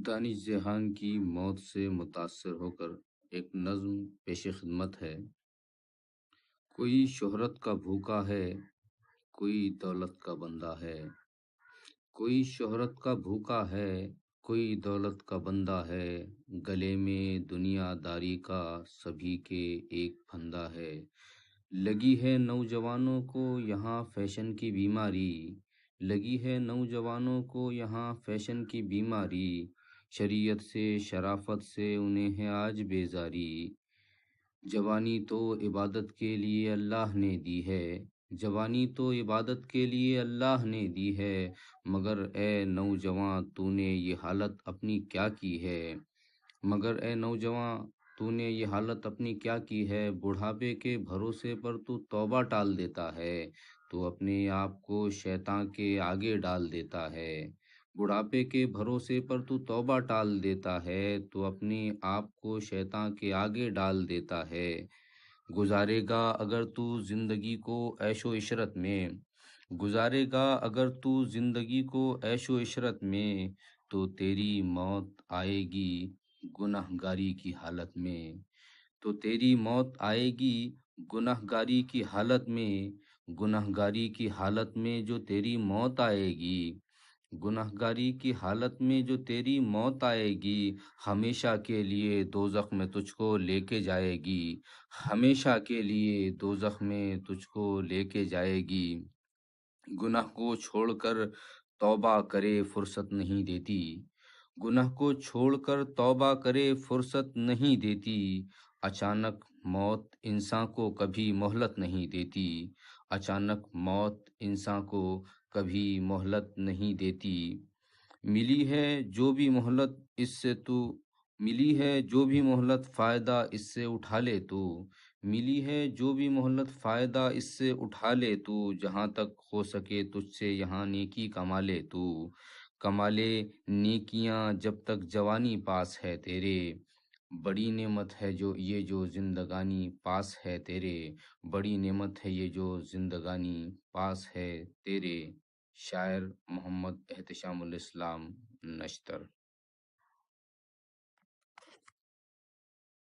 دانش جہان کی موت سے متاثر ہو کر ایک نظم پیش خدمت ہے۔ کوئی شہرت کا بھوکا ہے، کوئی دولت کا بندہ ہے، کوئی شہرت کا بھوکا ہے، کوئی دولت کا بندہ ہے، گلے میں دنیا داری کا سبھی کے ایک پھندا ہے۔ لگی ہے نوجوانوں کو یہاں فیشن کی بیماری، لگی ہے نوجوانوں کو یہاں فیشن کی بیماری، شریعت سے شرافت سے انہیں ہے آج بیزاری۔ جوانی تو عبادت کے لیے اللہ نے دی ہے، جوانی تو عبادت کے لیے اللہ نے دی ہے، مگر اے نوجوان تو نے یہ حالت اپنی کیا کی ہے، مگر اے نوجوان تو نے یہ حالت اپنی کیا کی ہے، بڑھاپے کے بھروسے پر تو توبہ ٹال دیتا ہے، تو اپنے آپ کو شیطان کے آگے ڈال دیتا ہے، بڑھاپے کے بھروسے پر تو توبہ ٹال دیتا ہے، تو اپنے آپ کو شیطان کے آگے ڈال دیتا ہے۔ گزارے گا اگر تو زندگی کو عیش و عشرت میں، گزارے گا اگر تو زندگی کو عیش و عشرت میں، تو تیری موت آئے گی گناہ گاری کی حالت میں، تو تیری موت آئے گی گناہ گاری کی حالت میں، گناہ گاری کی حالت میں جو تیری موت آئے گی، گناہ گاری کی حالت میں جو تیری موت آئے گی، ہمیشہ کے لیے دوزخ میں تجھ کو لے کے جائے گی، ہمیشہ کے لیے دوزخ میں تجھ کو لے کے جائے گی۔ گناہ کو چھوڑ کر توبہ کرے فرصت نہیں دیتی، گناہ کو چھوڑ کر توبہ کرے فرصت نہیں دیتی، اچانک موت انسان کو کبھی مہلت نہیں دیتی، اچانک موت انسان کو کبھی مہلت نہیں دیتی۔ ملی ہے جو بھی مہلت اس سے تو، ملی ہے جو بھی مہلت فائدہ اس سے اٹھا لے تو، ملی ہے جو بھی مہلت فائدہ اس سے اٹھا لے تو، جہاں تک ہو سکے تجھ سے یہاں نیکی کما لے تو، کما لے نیکیاں جب تک جوانی پاس ہے تیرے، بڑی نعمت ہے جو یہ جو زندگانی پاس ہے تیرے، بڑی نعمت ہے یہ جو زندگانی پاس ہے تیرے۔ شاعر محمد احتشام الاسلام نشتر۔